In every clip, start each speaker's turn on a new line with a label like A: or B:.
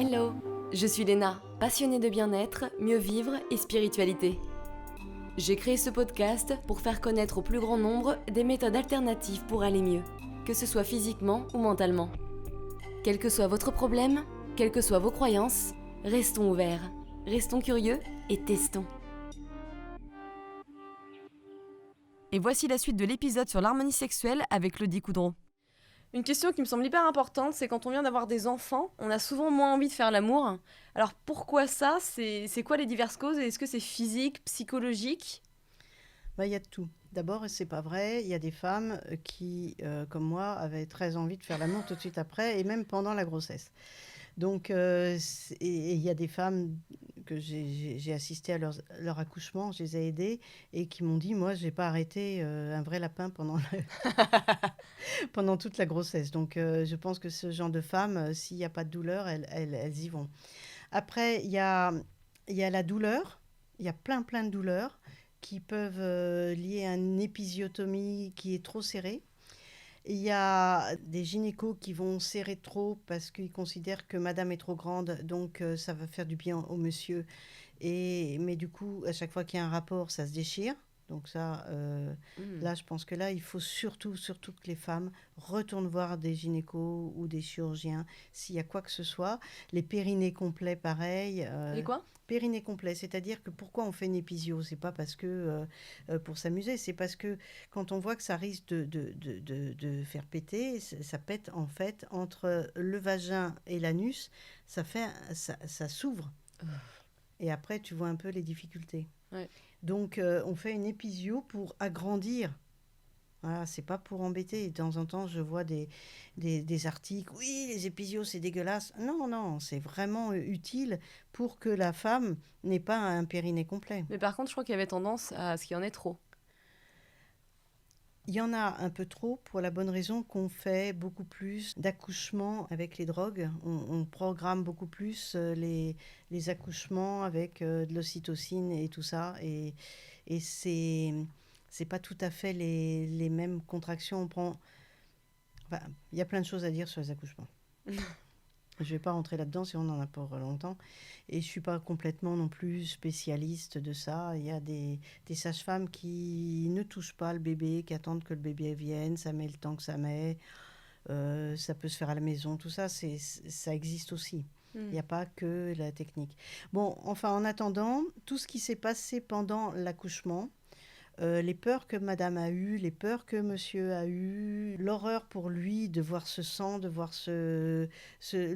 A: Hello, je suis Léna, passionnée de bien-être, mieux vivre et spiritualité. J'ai créé ce podcast pour faire connaître au plus grand nombre des méthodes alternatives pour aller mieux, que ce soit physiquement ou mentalement. Quel que soit votre problème, quelles que soient vos croyances, restons ouverts, restons curieux et testons. Et voici la suite de l'épisode sur l'harmonie sexuelle avec Claudie Coudreau. Une question qui me semble hyper importante, c'est quand on vient d'avoir des enfants, on a souvent moins envie de faire l'amour. Alors pourquoi ça ? C'est quoi les diverses causes ? Est-ce que c'est physique, psychologique ?
B: Il y a de tout. D'abord, c'est pas vrai, il y a des femmes qui, comme moi, avaient très envie de faire l'amour tout de suite après et même pendant la grossesse. Donc, et il y a des femmes que j'ai assisté à leur accouchement, je les ai aidées et qui m'ont dit, moi, j'ai pas arrêté un vrai lapin pendant toute la grossesse. Donc, je pense que ce genre de femmes, s'il n'y a pas de douleur, elles y vont. Après, il y a la douleur, il y a plein de douleurs qui peuvent lier à une épisiotomie qui est trop serrée. Il y a des gynécos qui vont serrer trop parce qu'ils considèrent que madame est trop grande, donc ça va faire du bien au monsieur. Mais du coup, à chaque fois qu'il y a un rapport, ça se déchire. Donc ça, là, je pense que là, il faut surtout que les femmes retournent voir des gynécos ou des chirurgiens s'il y a quoi que ce soit. Les périnées complets, pareil.
A: Les quoi ?
B: Périnée complet, c'est-à-dire que pourquoi on fait une épisio ? C'est pas parce que pour s'amuser, c'est parce que quand on voit que ça risque de faire péter, ça pète en fait entre le vagin et l'anus, ça s'ouvre. Et après, tu vois un peu les difficultés.
A: Ouais.
B: Donc, on fait une épisio pour agrandir. Voilà, c'est pas pour embêter. De temps en temps, je vois des articles. Oui, les épisios, c'est dégueulasse. Non, c'est vraiment utile pour que la femme n'ait pas un périnée complet.
A: Mais par contre, je crois qu'il y avait tendance à ce qu'il y en ait trop.
B: Il y en a un peu trop pour la bonne raison qu'on fait beaucoup plus d'accouchements avec les drogues. On programme beaucoup plus les accouchements avec de l'ocytocine et tout ça. Et c'est pas tout à fait les mêmes contractions. Enfin, il y a plein de choses à dire sur les accouchements. Je ne vais pas rentrer là-dedans si on en a pour longtemps. Et je ne suis pas complètement non plus spécialiste de ça. Il y a des sages-femmes qui ne touchent pas le bébé, qui attendent que le bébé vienne. Ça met le temps que ça met. Ça peut se faire à la maison. Tout ça, ça existe aussi. Il n'y a pas que la technique. Bon, enfin, en attendant, tout ce qui s'est passé pendant l'accouchement, les peurs que madame a eues, les peurs que monsieur a eues, l'horreur pour lui de voir ce sang, de voir le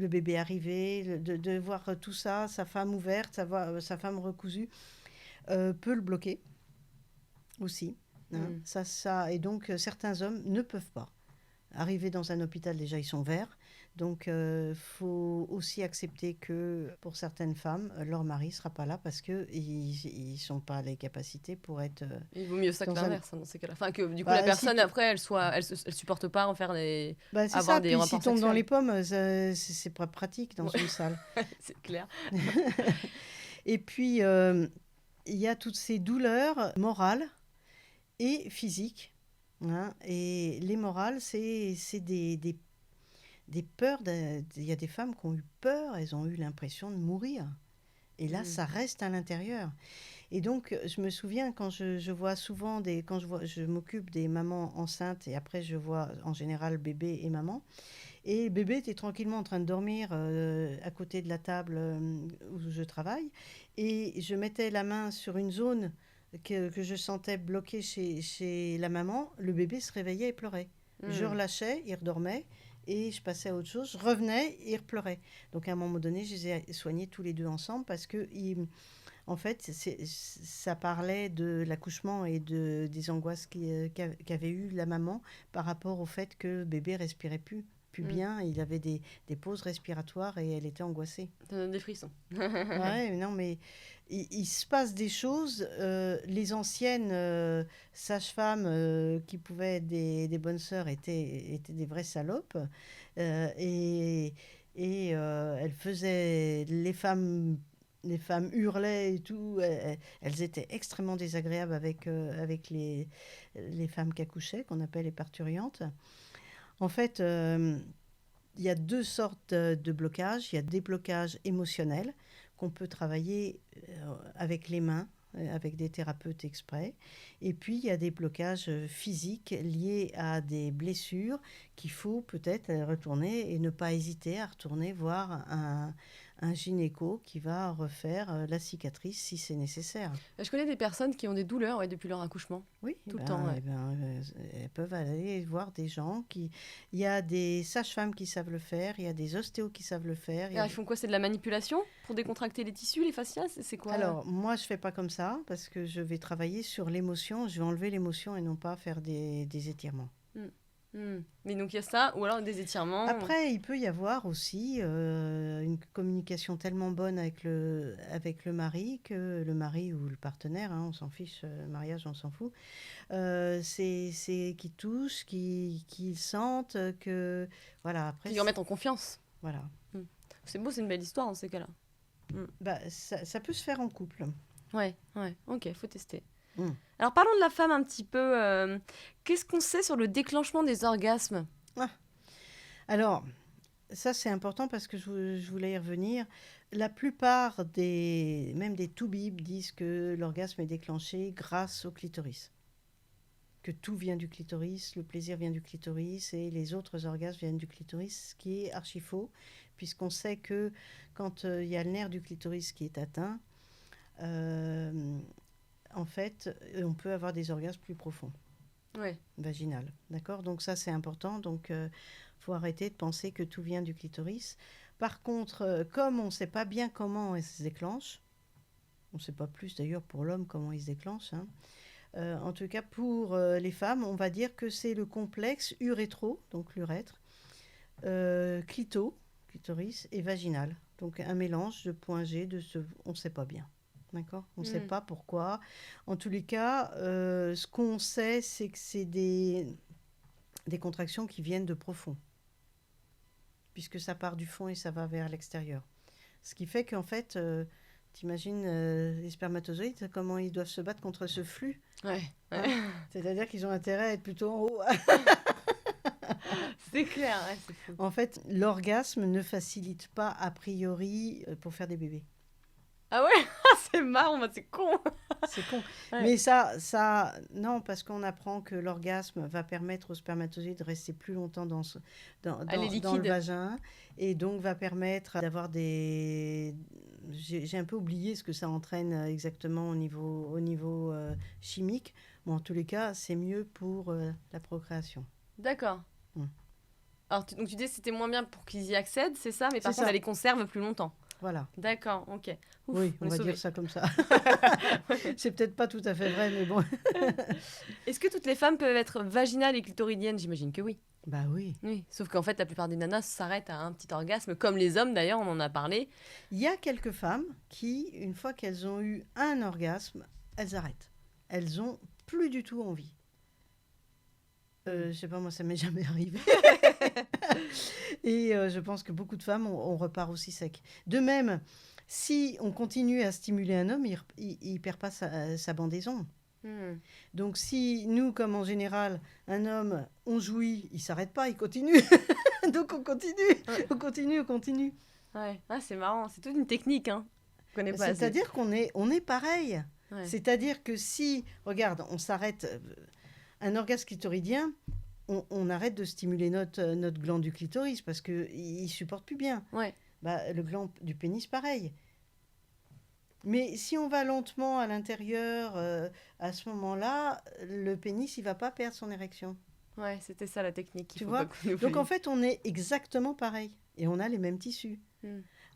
B: bébé arriver, de voir tout ça, sa femme ouverte, sa femme recousue, peut le bloquer aussi. Hein. Et donc, certains hommes ne peuvent pas. Arriver dans un hôpital, déjà, ils sont verts. Donc, faut aussi accepter que pour certaines femmes, leur mari ne sera pas là parce qu'ils sont pas les capacités pour être.
A: Il vaut mieux ça que l'inverse dans ces cas-là. Enfin, que du coup,
B: Bah,
A: la personne, après, elle supporte pas en faire des.
B: C'est
A: avoir
B: ça,
A: des
B: puis
A: rapports
B: s'il tombe
A: sexuels.
B: dans les pommes, c'est pas pratique dans une salle.
A: C'est clair.
B: Et puis, il y a toutes ces douleurs morales et physiques. Hein, et les morales, c'est des peurs. Il y a des femmes qui ont eu peur, elles ont eu l'impression de mourir. Et là, ça reste à l'intérieur. Et donc, je me souviens quand je vois souvent je m'occupe des mamans enceintes et après je vois en général bébé et maman. Et bébé était tranquillement en train de dormir à côté de la table où je travaille. Et je mettais la main sur une zone que je sentais bloquée chez la maman. Le bébé se réveillait et pleurait. Je relâchais, il redormait. Et je passais à autre chose. Je revenais et il repleurait. Donc à un moment donné, je les ai soignés tous les deux ensemble parce que, en fait, ça parlait de l'accouchement et des angoisses qu'avait eu la maman par rapport au fait que le bébé respirait plus bien. Il avait des pauses respiratoires et elle était angoissée.
A: Ça donne des frissons.
B: Ouais, non, mais il se passe des choses. Les anciennes sages-femmes qui pouvaient être des bonnes sœurs étaient des vraies salopes. Et elles faisaient... Les femmes hurlaient et tout. Elles étaient extrêmement désagréables avec les femmes qui accouchaient, qu'on appelle les parturiantes. En fait... il y a deux sortes de blocages. Il y a des blocages émotionnels qu'on peut travailler avec les mains, avec des thérapeutes exprès. Et puis, il y a des blocages physiques liés à des blessures qu'il faut peut-être retourner et ne pas hésiter à retourner voir un gynéco qui va refaire la cicatrice si c'est nécessaire.
A: Je connais des personnes qui ont des douleurs depuis leur accouchement.
B: Oui,
A: Tout le temps, ouais.
B: elles peuvent aller voir des gens qui... Il y a des sages-femmes qui savent le faire, il y a des ostéos qui savent le faire.
A: Ils font quoi? C'est de la manipulation pour décontracter les tissus, les fascias? C'est quoi?
B: Alors, moi, je ne fais pas comme ça parce que je vais travailler sur l'émotion. Je vais enlever l'émotion et non pas faire des étirements.
A: Mais donc, il y a ça, ou alors des étirements.
B: Après, il peut y avoir aussi une communication tellement bonne avec le mari que le mari ou le partenaire, on s'en fiche, le mariage, on s'en fout, c'est qu'ils touchent, qu'ils sentent que... Voilà, après...
A: Qu'ils remettent en confiance.
B: Voilà.
A: C'est beau, c'est une belle histoire dans ces cas-là.
B: Ça peut se faire en couple.
A: Ouais, ok, faut tester. Alors parlons de la femme un petit peu. Qu'est-ce qu'on sait sur le déclenchement des orgasmes?
B: Alors, ça c'est important parce que je voulais y revenir. La plupart même des toubibs disent que l'orgasme est déclenché grâce au clitoris. Que tout vient du clitoris, le plaisir vient du clitoris et les autres orgasmes viennent du clitoris, ce qui est archi faux, puisqu'on sait que quand il y a le nerf du clitoris qui est atteint, en fait, on peut avoir des orgasmes plus profonds, vaginal. D'accord? Donc ça, c'est important. Donc, faut arrêter de penser que tout vient du clitoris. Par contre, comme on ne sait pas bien comment il se déclenche, on ne sait pas plus d'ailleurs pour l'homme comment il se déclenche, en tout cas, pour les femmes, on va dire que c'est le complexe urétro, donc l'urètre, clitoris et vaginal. Donc un mélange de point G, on ne sait pas bien. D'accord? On ne sait pas pourquoi. En tous les cas, ce qu'on sait, c'est que c'est des contractions qui viennent de profond, puisque ça part du fond et ça va vers l'extérieur. Ce qui fait qu'en fait, t'imagines les spermatozoïdes, comment ils doivent se battre contre ce flux. C'est-à-dire qu'ils ont intérêt à être plutôt en haut.
A: C'est clair, c'est fou.
B: En fait, l'orgasme ne facilite pas a priori pour faire des bébés.
A: Ah ouais? C'est marrant, c'est con.
B: C'est con. Ouais. Mais ça, non, parce qu'on apprend que l'orgasme va permettre aux spermatozoïdes de rester plus longtemps dans le vagin et donc va permettre d'avoir des... J'ai un peu oublié ce que ça entraîne exactement au niveau chimique. Bon, en tous les cas, c'est mieux pour la procréation.
A: D'accord. Alors, donc tu dis que c'était moins bien pour qu'ils y accèdent, c'est ça? Mais par contre, ça les conserve plus longtemps.
B: Voilà.
A: D'accord, ok. Ouf,
B: oui, on va dire ça comme ça. C'est peut-être pas tout à fait vrai, mais bon.
A: Est-ce que toutes les femmes peuvent être vaginales et clitoridiennes? J'imagine que oui.
B: Bah oui.
A: Oui, sauf qu'en fait, la plupart des nanas s'arrêtent à un petit orgasme, comme les hommes d'ailleurs, on en a parlé.
B: Il y a quelques femmes qui, une fois qu'elles ont eu un orgasme, elles arrêtent. Elles ont plus du tout envie. Je sais pas, moi, ça m'est jamais arrivé. Et je pense que beaucoup de femmes, on repart aussi sec. De même, si on continue à stimuler un homme, il perd pas sa bandaison. Donc si nous, comme en général, un homme, on jouit, il s'arrête pas, il continue. Donc on continue.
A: Ouais, c'est marrant, c'est toute une technique, hein.
B: C'est-à-dire qu'on est pareil. Ouais. C'est-à-dire que si, regarde, on s'arrête... Un orgasme clitoridien, on arrête de stimuler notre gland du clitoris parce qu'il ne supporte plus bien.
A: Ouais.
B: Le gland du pénis, pareil. Mais si on va lentement à l'intérieur, à ce moment-là, le pénis, il ne va pas perdre son érection.
A: Ouais, c'était ça la technique.
B: Tu vois? Donc en fait, on est exactement pareil. Et on a les mêmes tissus.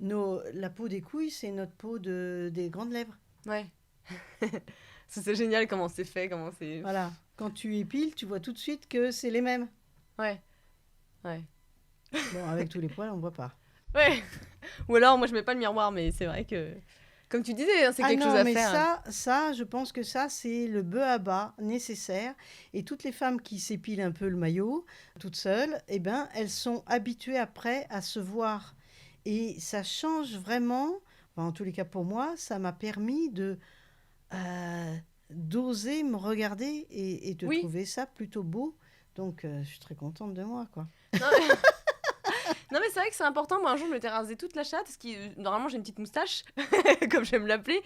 B: La peau des couilles, c'est notre peau des grandes lèvres.
A: Ouais. C'est génial comment c'est fait,
B: Voilà. Quand tu épiles, tu vois tout de suite que c'est les mêmes.
A: Ouais.
B: Bon, avec tous les poils, on ne voit pas.
A: Ouais. Ou alors, moi, je mets pas le miroir, mais c'est vrai que... Comme tu disais, c'est quelque chose à faire.
B: Ça, je pense que ça, c'est le bœuf à bas nécessaire. Et toutes les femmes qui s'épilent un peu le maillot, toutes seules, elles sont habituées après à se voir. Et ça change vraiment, en tous les cas pour moi, ça m'a permis d'oser me regarder et de trouver ça plutôt beau. Donc, je suis très contente de moi, quoi.
A: Non, mais c'est vrai que c'est important. Moi, un jour, je m'étais rasé toute la chatte, parce que normalement, j'ai une petite moustache, comme j'aime l'appeler.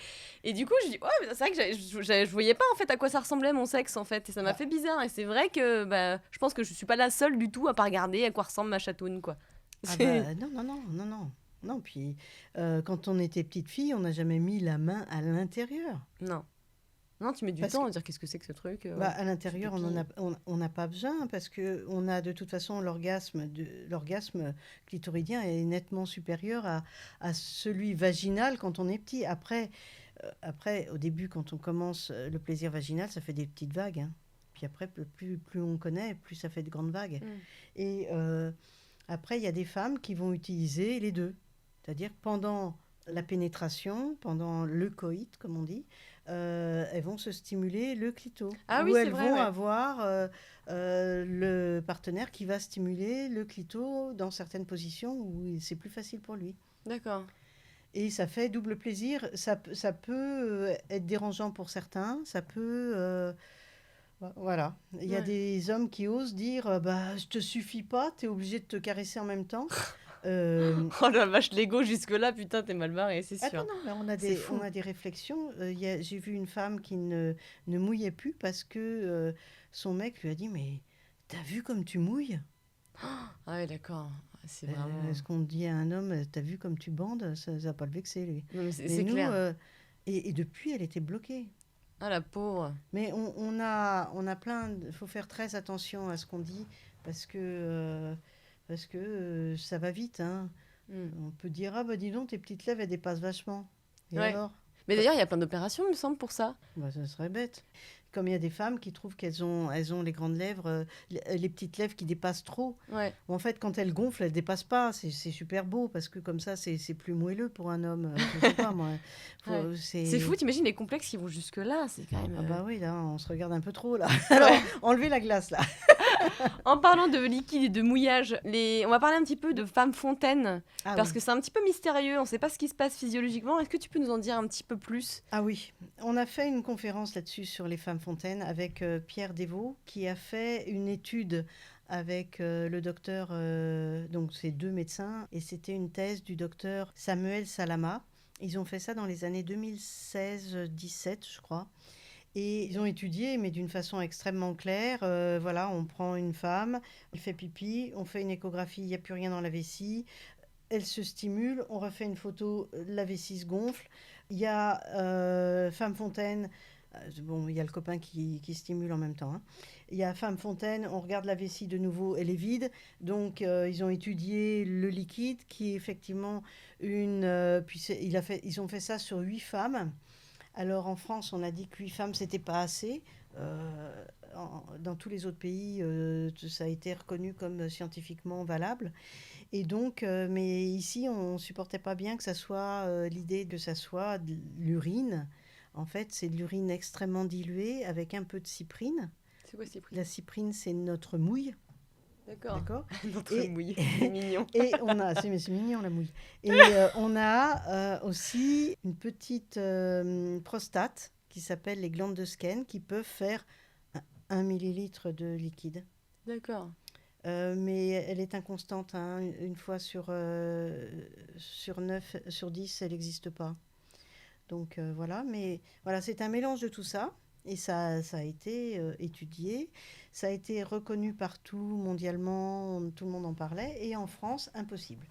A: Et du coup, je dis, ouais, mais c'est vrai que je voyais pas en fait à quoi ça ressemblait mon sexe en fait. Et ça m'a fait bizarre. Et c'est vrai que je pense que je suis pas la seule du tout à pas regarder à quoi ressemble ma chatoune, quoi.
B: Ah bah non, non, non, non, non. Non, puis quand on était petite fille, on n'a jamais mis la main à l'intérieur.
A: Non. Non, tu mets du
B: Parce
A: temps
B: que
A: à dire qu'est-ce que c'est que ce truc.
B: bah,
A: Ouais.
B: à l'intérieur, on n'a pas besoin parce que on a de toute façon l'orgasme clitoridien est nettement supérieur à celui vaginal quand on est petit. Après, au début, quand on commence le plaisir vaginal, ça fait des petites vagues, hein. Puis après, plus on connaît, plus ça fait de grandes vagues.
A: Mm.
B: Et après, il y a des femmes qui vont utiliser les deux. C'est-à-dire pendant la pénétration, pendant le coït, comme on dit, elles vont se stimuler le clito.
A: Ah oui,
B: Ou
A: c'est
B: elles
A: vrai,
B: vont
A: ouais.
B: avoir le partenaire qui va stimuler le clito dans certaines positions où c'est plus facile pour lui.
A: D'accord.
B: Et ça fait double plaisir. Ça peut être dérangeant pour certains. Ça peut... voilà. Il y a
A: Ouais.
B: des hommes qui osent dire bah, je te suffis pas, tu es obligé de te caresser en même temps. Euh,
A: Oh la vache, l'ego jusque-là, putain, t'es mal barré, c'est
B: Ah non,
A: sûr.
B: non, mais
A: C'est
B: on
A: fou.
B: a des réflexions. J'ai vu une femme qui ne mouillait plus parce que son mec lui a dit, mais t'as vu comme tu mouilles?
A: Ah ouais, d'accord. C'est vraiment.
B: Est-ce qu'on dit à un homme, t'as vu comme tu bandes? Ça va pas le vexer, lui.
A: Non, mais
B: Mais
A: c'est
B: nous,
A: clair.
B: et depuis, elle était bloquée.
A: Ah la pauvre.
B: Mais on a plein. Il faut faire très attention à ce qu'on dit parce que ça va vite, hein.
A: Mm.
B: On peut dire, ah bah dis donc, tes petites lèvres, elles dépassent vachement. Et
A: Ouais.
B: alors?
A: Mais d'ailleurs, il y a plein d'opérations, il me semble, pour ça.
B: Bah, ça serait bête. Comme il y a des femmes qui trouvent elles ont les grandes lèvres, les petites lèvres qui dépassent trop.
A: Ouais.
B: En fait, quand elles gonflent, elles dépassent pas. C'est super beau parce que comme ça, c'est plus moelleux pour un homme. Je sais pas, moi.
A: Ouais. C'est fou,
B: C'est...
A: t'imagines les complexes qui vont jusque-là, c'est quand même.
B: Ah bah oui, là, on se regarde un peu trop, là.
A: Ouais.
B: Alors, enlevez la glace, là.
A: En parlant de liquide et de mouillage, on va parler un petit peu de femme fontaine,
B: Ah
A: parce
B: oui.
A: que c'est un petit peu mystérieux, on ne sait pas ce qui se passe physiologiquement. Est-ce que tu peux nous en dire un petit peu plus?
B: Ah oui. On a fait une conférence là-dessus sur les femmes fontaines avec Pierre Desvaux, qui a fait une étude avec le docteur, donc c'est deux médecins, et c'était une thèse du docteur Samuel Salama. Ils ont fait ça dans les années 2016-17, je crois. Et ils ont étudié, mais d'une façon extrêmement claire. Voilà, on prend une femme, elle fait pipi, on fait une échographie, il n'y a plus rien dans la vessie, elle se stimule, on refait une photo, la vessie se gonfle. Il y a Femme Fontaine, bon, il y a le copain qui stimule en même temps, hein. Il y a Femme Fontaine, on regarde la vessie de nouveau, elle est vide. Donc, ils ont étudié le liquide qui est effectivement une. Ils ont fait ça sur 8 femmes. Alors en France, on a dit que 8 femmes, c'était pas assez. Dans tous les autres pays, ça a été reconnu comme scientifiquement valable. Et donc, mais ici, on ne supportait pas bien que ça soit l'idée que ça soit de l'urine. En fait, c'est de l'urine extrêmement diluée avec un peu de cyprine.
A: C'est quoi ces prix?
B: La cyprine, c'est notre mouille,
A: D'accord.
B: d'accord?
A: Notre
B: Et,
A: mouille, c'est mignon.
B: et on a, c'est mignon la mouille. Et on a aussi une petite prostate qui s'appelle les glandes de Skene qui peuvent faire 1 millilitre de liquide.
A: D'accord.
B: Mais elle est inconstante, hein. Une fois sur 9, sur 10, elle n'existe pas. Donc voilà, mais voilà, c'est un mélange de tout ça. Et ça a été étudié, ça a été reconnu partout mondialement, tout le monde en parlait. Et en France, impossible.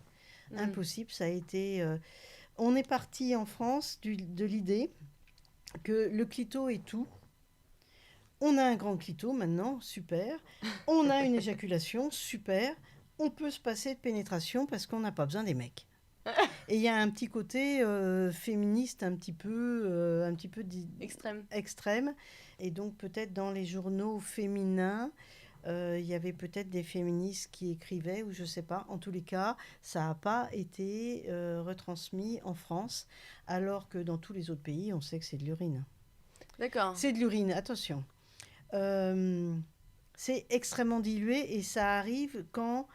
A: Mm.
B: Impossible, ça a été... on est parti en France de l'idée que le clito est tout. On a un grand clito maintenant, super. On a une éjaculation, super. On peut se passer de pénétration parce qu'on n'a pas besoin des mecs. Et il y a un petit côté féministe un petit peu
A: Extrême.
B: extrême. Et donc peut-être dans les journaux féminins, il y avait peut-être des féministes qui écrivaient, ou je ne sais pas. En tous les cas, ça n'a pas été retransmis en France, alors que dans tous les autres pays, on sait que c'est de l'urine.
A: D'accord.
B: C'est de l'urine, attention. C'est extrêmement dilué et ça arrive quand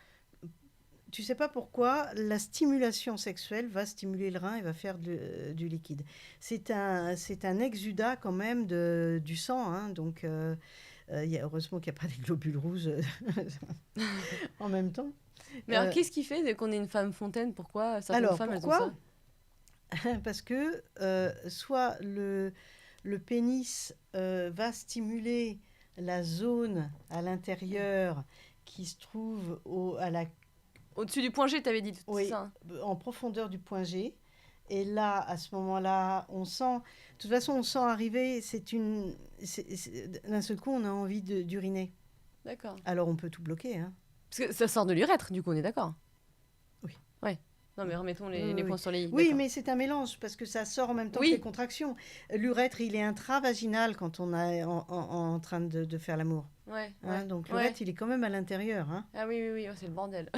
B: tu sais pas pourquoi la stimulation sexuelle va stimuler le rein et va faire du liquide. C'est un exudat quand même du sang, hein, donc Heureusement qu'il n'y a pas des globules rouges en même temps.
A: Mais alors, qu'est-ce qui fait qu'on est une femme fontaine? Pourquoi certaines femmes, elles ont ça?
B: Parce que soit le pénis va stimuler la zone à l'intérieur qui se trouve
A: au-dessus du point G, tu avais dit tout ça.
B: En profondeur du point G. Et là, à ce moment-là, on sent... De toute façon, on sent arriver, d'un seul coup, on a envie d'uriner.
A: D'accord.
B: Alors, on peut tout bloquer. Hein.
A: Parce que ça sort de l'urètre, du coup, on est d'accord?
B: Oui.
A: Ouais. Non, mais remettons les points sur les i.
B: Oui, mais c'est un mélange, parce que ça sort en même temps que les contractions. L'urètre, il est intravaginal quand on est en train de faire l'amour.
A: Ouais,
B: donc l'urètre, il est quand même à l'intérieur. Hein.
A: Ah oui, c'est le bordel.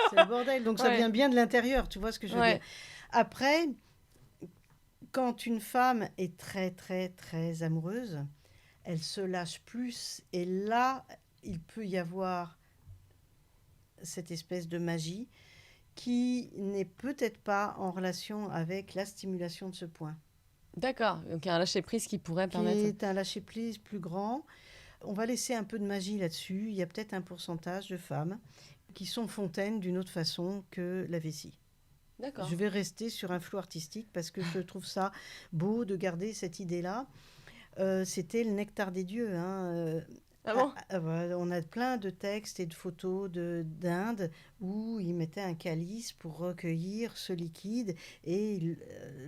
B: C'est le bordel, donc ça vient bien de l'intérieur, tu vois ce que je veux dire. Après, quand une femme est très, très, très amoureuse, elle se lâche plus, et là, il peut y avoir cette espèce de magie qui n'est peut-être pas en relation avec la stimulation de ce point.
A: D'accord, donc il y a un lâcher-prise qui pourrait permettre...
B: Qui est un lâcher-prise plus grand. On va laisser un peu de magie là-dessus. Il y a peut-être un pourcentage de femmes qui sont fontaines d'une autre façon que la vessie.
A: D'accord.
B: Je vais rester sur un flou artistique parce que je trouve ça beau de garder cette idée-là. C'était le nectar des dieux. Hein.
A: Ah bon?
B: On a plein de textes et de photos d'Inde où ils mettaient un calice pour recueillir ce liquide et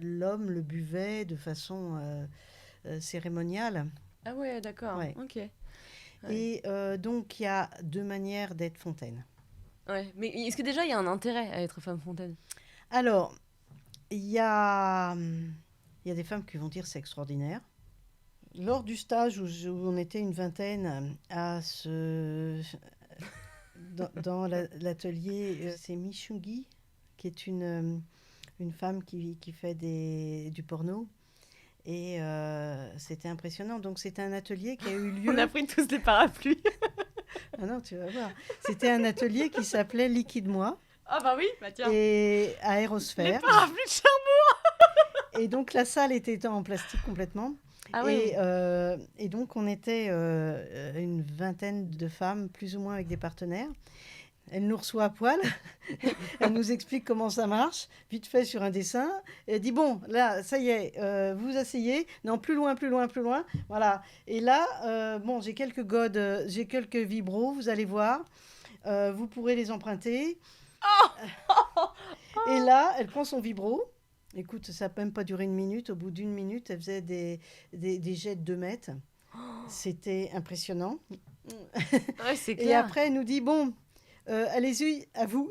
B: l'homme le buvait de façon cérémoniale.
A: Ah ouais, d'accord. Ouais. Ok. Ouais.
B: Et donc, il y a deux manières d'être fontaine.
A: Ouais, mais est-ce que déjà il y a un intérêt à être femme fontaine?
B: Alors, il y a des femmes qui vont dire c'est extraordinaire. Lors du stage où on était une vingtaine dans l'atelier, c'est Michungi, qui est une femme qui fait du porno. Et c'était impressionnant. Donc, c'était un atelier qui a eu lieu...
A: On a pris tous les parapluies.
B: Ah non, tu vas voir. C'était un atelier qui s'appelait Liquide-moi.
A: Ah bah oui, bah tiens.
B: Et aérosphère.
A: Les parapluies de Cherbourg.
B: Et donc, la salle était en plastique complètement.
A: Ah oui.
B: Et donc, on était une vingtaine de femmes, plus ou moins avec des partenaires. Elle nous reçoit à poil. Elle nous explique comment ça marche, vite fait sur un dessin. Et elle dit, bon, là, ça y est, vous vous asseyez. Non, plus loin, plus loin, plus loin. Voilà. Et là, bon, j'ai quelques godes, j'ai quelques vibros, vous allez voir. Vous pourrez les emprunter. Et là, elle prend son vibro. Écoute, ça n'a même pas duré une minute. Au bout d'une minute, elle faisait des jets de 2 mètres. C'était impressionnant.
A: Ouais, c'est clair.
B: Et après, elle nous dit, bon, allez-y, à vous.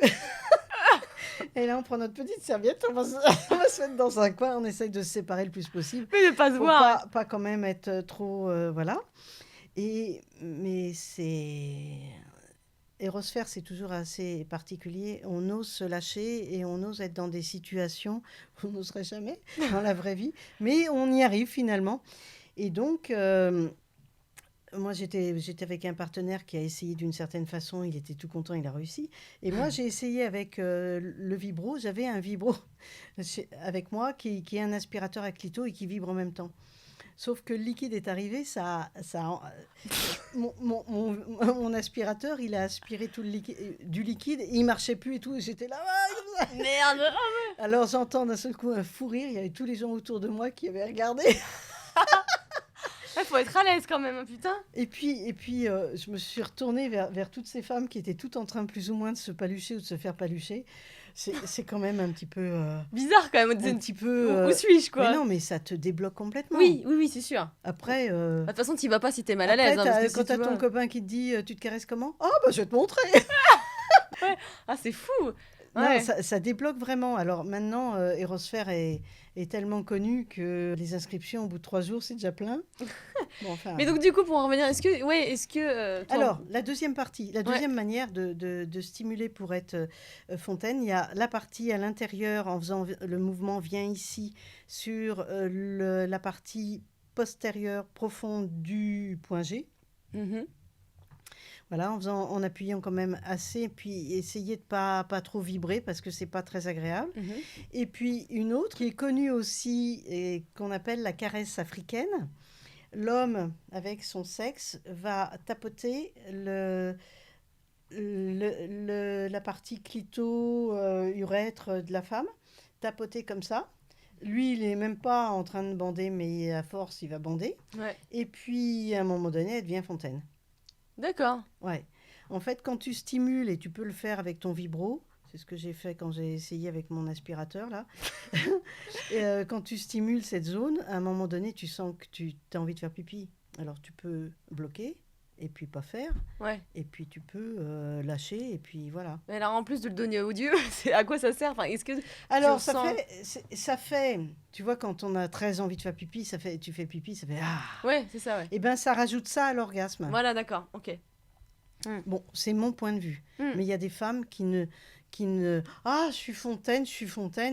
B: Et là, on prend notre petite serviette, on va se mettre dans un coin, on essaye de se séparer le plus possible.
A: Mais ne pas se voir.
B: Pas quand même être trop... voilà. Mais c'est... Aérosphère, c'est toujours assez particulier. On ose se lâcher et on ose être dans des situations où on n'oserait jamais dans la vraie vie. Mais on y arrive finalement. Et donc, moi, j'étais avec un partenaire qui a essayé d'une certaine façon. Il était tout content, il a réussi. Et moi, j'ai essayé avec le vibro. J'avais un vibro avec moi qui est un aspirateur à clito et qui vibre en même temps. Sauf que le liquide est arrivé, mon aspirateur, il a aspiré tout du liquide, et il marchait plus et tout, et j'étais là, comme ça.
A: Merde.
B: Alors j'entends d'un seul coup un fou rire, il y avait tous les gens autour de moi qui avaient regardé.
A: Il faut être à l'aise quand même, putain.
B: Et puis je me suis retournée vers toutes ces femmes qui étaient toutes en train plus ou moins de se palucher ou de se faire palucher. C'est quand même un petit peu...
A: bizarre quand même.
B: Un petit peu...
A: Où suis-je, quoi?
B: Mais non, mais ça te débloque complètement.
A: Oui, c'est sûr.
B: Après...
A: De toute façon, tu vas pas si t'es mal à l'aise.
B: Quand t'as ton copain qui te dit tu te caresses comment? Ah, bah je vais te montrer.
A: Ouais. Ah, c'est fou.
B: Ouais. Non, ça débloque vraiment. Alors maintenant, Aérosphère est tellement connu que les inscriptions, au bout de 3 jours, c'est déjà plein. Bon, enfin...
A: Mais donc, du coup, pour en revenir, est-ce que
B: Alors, la deuxième partie, la deuxième manière de stimuler pour être fontaine, il y a la partie à l'intérieur, en faisant le mouvement vient ici, sur la partie postérieure profonde du point G.
A: Mm-hmm.
B: Voilà, en appuyant quand même assez, puis essayer de pas trop vibrer parce que c'est pas très agréable.
A: Mm-hmm.
B: Et puis une autre qui est connue aussi et qu'on appelle la caresse africaine. l'homme, avec son sexe, va tapoter la partie clito-urètre de la femme, tapoter comme ça. Lui, il n'est même pas en train de bander, mais à force, il va bander.
A: Ouais.
B: Et puis, à un moment donné, elle devient fontaine.
A: D'accord.
B: Ouais. En fait, quand tu stimules, et tu peux le faire avec ton vibro, c'est ce que j'ai fait quand j'ai essayé avec mon aspirateur, là. Et, quand tu stimules cette zone, à un moment donné, tu sens que tu as envie de faire pipi. Alors, tu peux bloquer, et puis pas faire.
A: Ouais.
B: Et puis, tu peux lâcher, et puis voilà.
A: Mais alors, en plus de le donner aux dieux, à quoi ça sert? Enfin, est-ce que
B: Alors,
A: ressens...
B: ça fait, tu vois, quand on a très envie de faire pipi, tu fais pipi, ça fait ah.
A: Ouais, c'est ça, ouais.
B: Et ben, ça rajoute ça à l'orgasme.
A: Voilà, d'accord, ok.
B: Bon, c'est mon point de vue.
A: Mm.
B: Mais il y a des femmes qui ne, ah, je suis fontaine,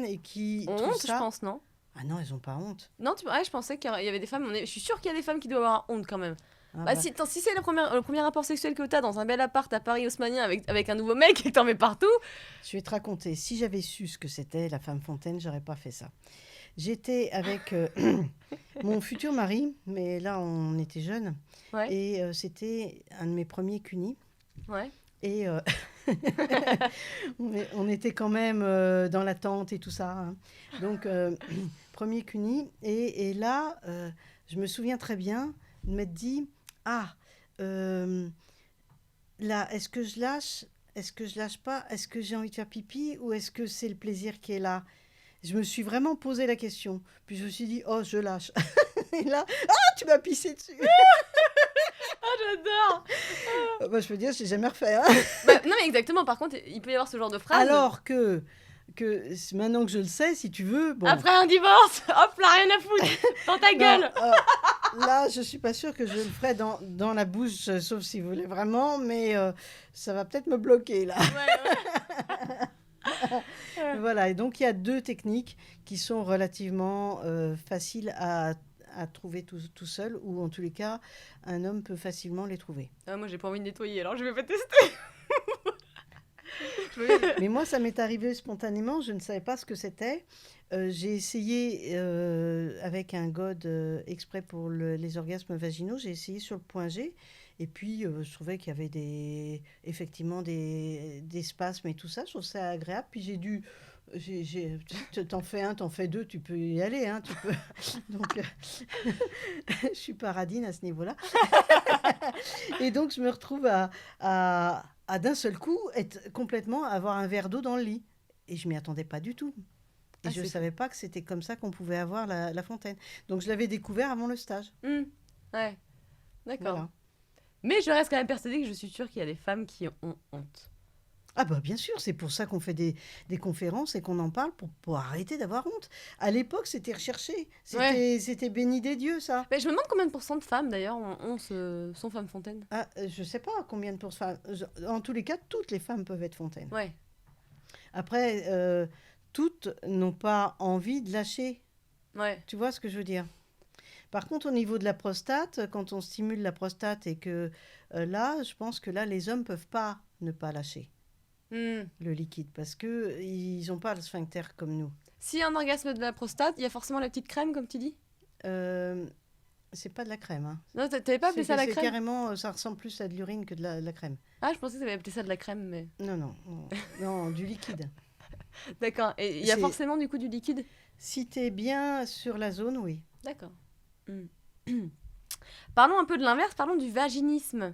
B: et qui
A: On
B: trouvent
A: honte, je
B: ça.
A: pense, non?
B: Ah non, elles ont pas honte.
A: Non, ouais, je pensais qu'il y avait des femmes... Je suis sûre qu'il y a des femmes qui doivent avoir honte, quand même.
B: Ah
A: Bah,
B: bah,
A: si c'est le premier rapport sexuel que t'as dans un bel appart à Paris haussmannien avec un nouveau mec et que t'en mets partout...
B: je vais te raconter. Si j'avais su ce que c'était la femme fontaine, j'aurais pas fait ça. J'étais avec mon futur mari, mais là on était jeunes,
A: Ouais,
B: et c'était un de mes premiers cunis.
A: ouais.
B: Et on était quand même dans l'attente et tout ça, hein. Donc, premier cuni. Et là, je me souviens très bien de m'être dit, ah, là, est-ce que je lâche? Est-ce que je lâche pas? Est-ce que j'ai envie de faire pipi? Ou est-ce que c'est le plaisir qui est là? Je me suis vraiment posé la question. Puis je me suis dit, oh, je lâche. Et là, ah, tu m'as pissé dessus.
A: Ah, j'adore.
B: Bah, je peux dire, je l'ai jamais refait, hein.
A: Bah, non, mais exactement, par contre, il peut y avoir ce genre de phrase.
B: Alors que maintenant que je le sais, si tu veux, bon.
A: Après un divorce, hop là, rien à foutre, dans ta
B: Non,
A: gueule.
B: là, je suis pas sûre que je le ferai dans la bouche, sauf si vous voulez vraiment, mais ça va peut-être me bloquer là.
A: Ouais.
B: Voilà, et donc il y a 2 techniques qui sont relativement faciles à trouver tout seul, ou en tous les cas, un homme peut facilement les trouver.
A: Ah, moi, j'ai pas envie de nettoyer, alors je vais pas tester.
B: Mais moi, ça m'est arrivé spontanément, je ne savais pas ce que c'était. J'ai essayé avec un god exprès pour les orgasmes vaginaux, j'ai essayé sur le point G, et puis je trouvais qu'il y avait effectivement des spasmes et tout ça, je trouve ça agréable. Puis t'en fais un, t'en fais deux, tu peux y aller, hein, tu peux. Donc, je suis paradine à ce niveau-là. Et donc, je me retrouve à d'un seul coup être complètement avoir un verre d'eau dans le lit. Et je m'y attendais pas du tout. Et je ne savais pas que c'était comme ça qu'on pouvait avoir la fontaine. Donc, je l'avais découvert avant le stage.
A: Ouais, d'accord.
B: Voilà.
A: Mais je reste quand même persuadée que je suis sûre qu'il y a des femmes qui ont honte.
B: Ah bah bien sûr, c'est pour ça qu'on fait des conférences et qu'on en parle pour arrêter d'avoir honte. À l'époque, c'était recherché. C'était béni des dieux, ça.
A: Mais je me demande combien de pourcents de femmes, d'ailleurs, sont femmes fontaines.
B: Ah, je sais pas combien de pourcents. En tous les cas, toutes les femmes peuvent être fontaines.
A: Ouais.
B: Après, toutes n'ont pas envie de lâcher.
A: Ouais.
B: Tu vois ce que je veux dire? Par contre, au niveau de la prostate, quand on stimule la prostate et que là, je pense que là, les hommes peuvent pas ne pas lâcher le liquide parce que ils n'ont pas le sphincter comme nous.
A: S'il y a un orgasme de la prostate, il y a forcément la petite crème, comme tu dis?
B: C'est pas de la crème, hein.
A: Non, t'avais pas appelé ça la crème?
B: Carrément, ça ressemble plus à de l'urine que de la crème.
A: Ah, je pensais que t'avais appelé ça de la crème, mais...
B: Non, du liquide.
A: D'accord. Et il y a forcément du coup du liquide?
B: Si t'es bien sur la zone, oui.
A: D'accord. Parlons un peu de l'inverse, parlons du vaginisme.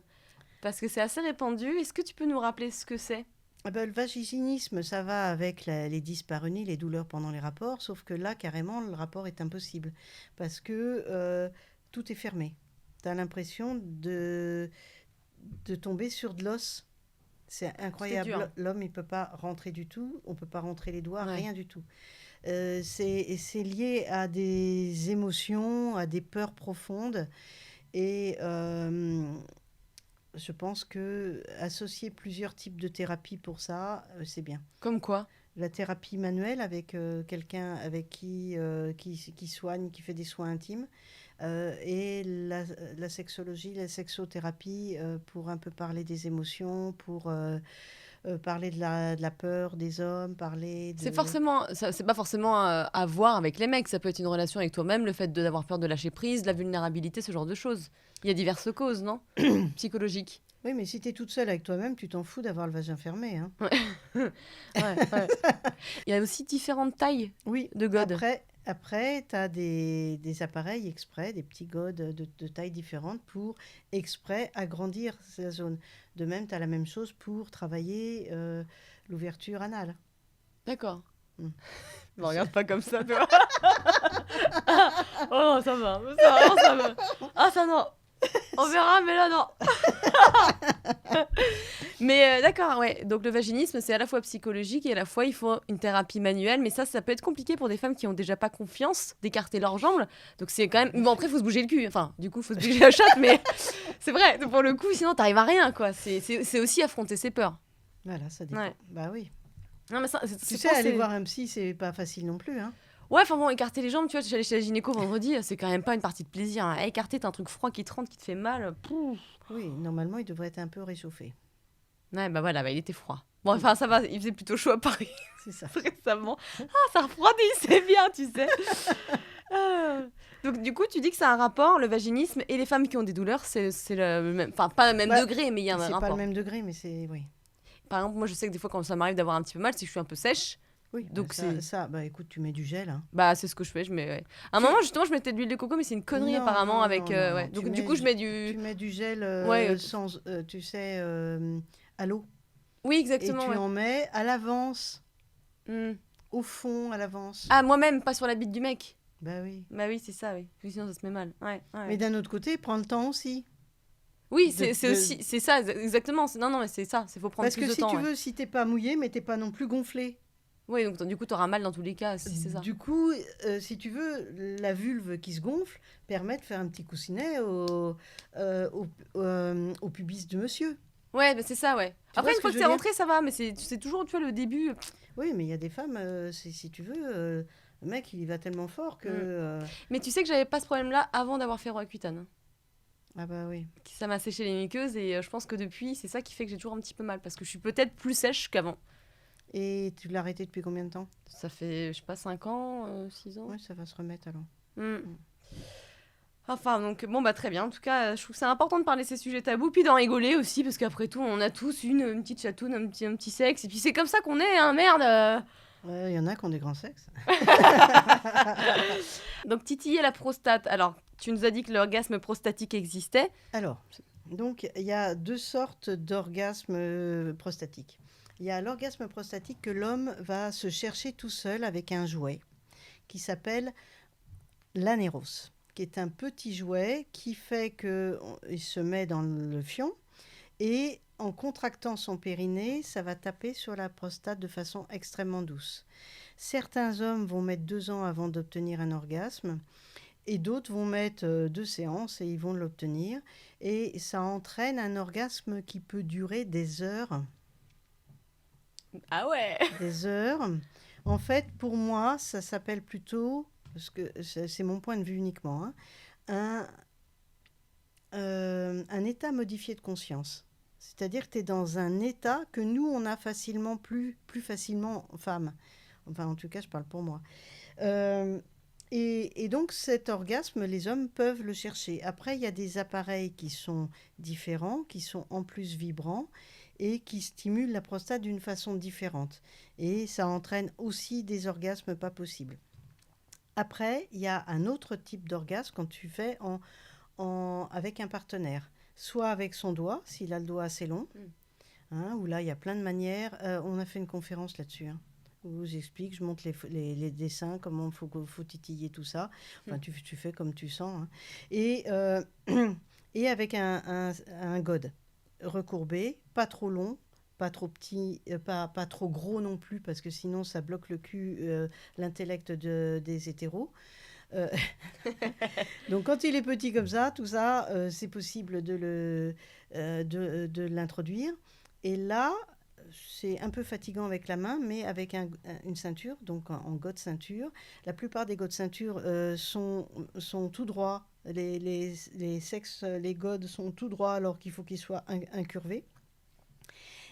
A: Parce que c'est assez répandu. Est-ce que tu peux nous rappeler ce que c'est?
B: Le vaginisme, ça va avec les dyspareunies, les douleurs pendant les rapports, sauf que là, carrément, le rapport est impossible. Parce que tout est fermé. Tu as l'impression de tomber sur de l'os. C'est incroyable. L'homme, il ne peut pas rentrer du tout. On ne peut pas rentrer les doigts, rien du tout. C'est lié à des émotions, à des peurs profondes. Et je pense que associer plusieurs types de thérapies pour ça, c'est bien.
A: Comme quoi?
B: La thérapie manuelle avec quelqu'un avec qui soigne, qui fait des soins intimes, et la sexologie, la sexothérapie pour un peu parler des émotions, pour parler de la peur des hommes, parler de...
A: C'est pas forcément à voir avec les mecs. Ça peut être une relation avec toi-même, le fait d'avoir peur de lâcher prise, de la vulnérabilité, ce genre de choses. Il y a diverses causes, non? Psychologiques.
B: Oui, mais si tu es toute seule avec toi-même, tu t'en fous d'avoir le vagin fermé. Hein.
A: Ouais, ouais. Il y a aussi différentes tailles
B: Oui,
A: de godes.
B: après tu as des appareils exprès, des petits godes de tailles différentes pour exprès agrandir la zone. De même, tu as la même chose pour travailler l'ouverture anale.
A: D'accord.
B: Mm.
A: Me regarde pas comme ça, toi. Oh non, ça va. Ça va. Ah, ça non. On verra, mais là, non. Mais d'accord, ouais. Donc le vaginisme, c'est à la fois psychologique et à la fois il faut une thérapie manuelle. Mais ça peut être compliqué pour des femmes qui ont déjà pas confiance d'écarter leurs jambes. Donc c'est quand même. Bon, après, il faut se bouger le cul. Enfin, du coup, il faut se bouger la chatte, mais c'est vrai. Pour le coup, sinon, t'arrives à rien, quoi. C'est aussi affronter ses peurs.
B: Voilà, ça dépend.
A: Ouais.
B: Bah oui.
A: Non, mais ça,
B: Tu sais, aller voir un psy, c'est pas facile non plus. Hein.
A: Ouais, enfin bon, écarter les jambes, tu vois, j'allais chez la gynéco vendredi, c'est quand même pas une partie de plaisir. Hein. Écarter, t'as un truc froid qui te rentre, qui te fait mal. Pouf.
B: Oui, normalement, il devrait être un peu réchauffé.
A: Ouais, bah voilà, il était froid. Bon, enfin, ça va, il faisait plutôt chaud à Paris.
B: C'est ça.
A: Récemment. Ah, ça refroidit, c'est bien, tu sais. Donc, du coup, tu dis que c'est un rapport, le vaginisme et les femmes qui ont des douleurs, c'est le même. Enfin, pas le même degré, mais il y a un rapport.
B: C'est pas le même degré, mais c'est. Oui.
A: Par exemple, moi, je sais que des fois, quand ça m'arrive d'avoir un petit peu mal, c'est que je suis un peu sèche.
B: Oui,
A: donc
B: ça, écoute, tu mets du gel. Hein.
A: Bah, c'est ce que je fais. À un moment, justement, je mettais de l'huile de coco, mais c'est une connerie apparemment avec. Ouais. Donc, du coup, je mets du.
B: Tu mets du gel sans, tu sais, à l'eau.
A: Oui, exactement.
B: Et tu en mets à l'avance. Au fond, à l'avance.
A: Ah, moi-même, pas sur la bite du mec.
B: Bah oui.
A: Bah oui, c'est ça, oui. Sinon, ça se met mal. Ouais.
B: Mais d'un autre côté, prends le temps aussi.
A: Oui, c'est aussi, c'est ça, exactement. Non, mais c'est ça, faut prendre plus de temps.
B: Parce que si tu veux, si t'es pas mouillé, mais t'es pas non plus gonflé.
A: Oui, donc du coup, t'auras mal dans tous les cas, si c'est ça.
B: Du coup, si tu veux, la vulve qui se gonfle permet de faire un petit coussinet au pubis de monsieur.
A: Ouais, bah c'est ça, ouais. Après, une fois que t'es rentré, ça va, mais c'est toujours, tu vois, le début.
B: Oui, mais il y a des femmes, si tu veux, le mec, il y va tellement fort que...
A: Mais tu sais que j'avais pas ce problème-là avant d'avoir fait Roaccutane.
B: Ah bah oui.
A: Ça m'a séché les muqueuses et je pense que depuis, c'est ça qui fait que j'ai toujours un petit peu mal, parce que je suis peut-être plus sèche qu'avant.
B: Et tu l'as arrêté depuis combien de temps?
A: Ça fait, je sais pas, 5 ans, 6 ans.
B: Oui, ça va se remettre alors.
A: Enfin, donc, bon, bah très bien. En tout cas, je trouve que c'est important de parler de ces sujets tabous, puis d'en rigoler aussi, parce qu'après tout, on a tous une petite chatoune, un petit sexe, et puis c'est comme ça qu'on est, hein, merde.
B: Ouais, il y en a qui ont des grands sexes.
A: Donc, titiller la prostate. Alors, tu nous as dit que l'orgasme prostatique existait.
B: Alors, donc, il y a deux sortes d'orgasmes prostatiques. Il y a l'orgasme prostatique que l'homme va se chercher tout seul avec un jouet qui s'appelle l'anéros, qui est un petit jouet qui fait qu'il se met dans le fion et en contractant son périnée, ça va taper sur la prostate de façon extrêmement douce. Certains hommes vont mettre 2 ans avant d'obtenir un orgasme et d'autres vont mettre 2 séances et ils vont l'obtenir. Et ça entraîne un orgasme qui peut durer des heures.
A: Ah ouais.
B: Des heures. En fait, pour moi, ça s'appelle plutôt, parce que c'est mon point de vue uniquement, hein, un état modifié de conscience. C'est-à-dire que tu es dans un état que nous, on a facilement, plus facilement, femmes. Enfin, en tout cas, je parle pour moi. Et donc, cet orgasme, les hommes peuvent le chercher. Après, il y a des appareils qui sont différents, qui sont en plus vibrants et qui stimulent la prostate d'une façon différente. Et ça entraîne aussi des orgasmes pas possibles. Après, il y a un autre type d'orgasme quand tu fais avec un partenaire. Soit avec son doigt, s'il a le doigt assez long, où là, il y a plein de manières. On a fait une conférence là-dessus, où j'explique, je montre les dessins, comment il faut titiller tout ça. Enfin, tu fais comme tu sens. Et avec un gode recourbé, pas trop long, pas trop petit, pas trop gros non plus, parce que sinon, ça bloque le cul, l'intellect des hétéros. Donc quand il est petit comme ça, tout ça, c'est possible de l'introduire. Et là, c'est un peu fatigant avec la main, mais avec une ceinture, donc en gode ceinture. La plupart des godes ceinture sont tout droits. Les sexes, les godes sont tout droits alors qu'il faut qu'ils soient incurvés.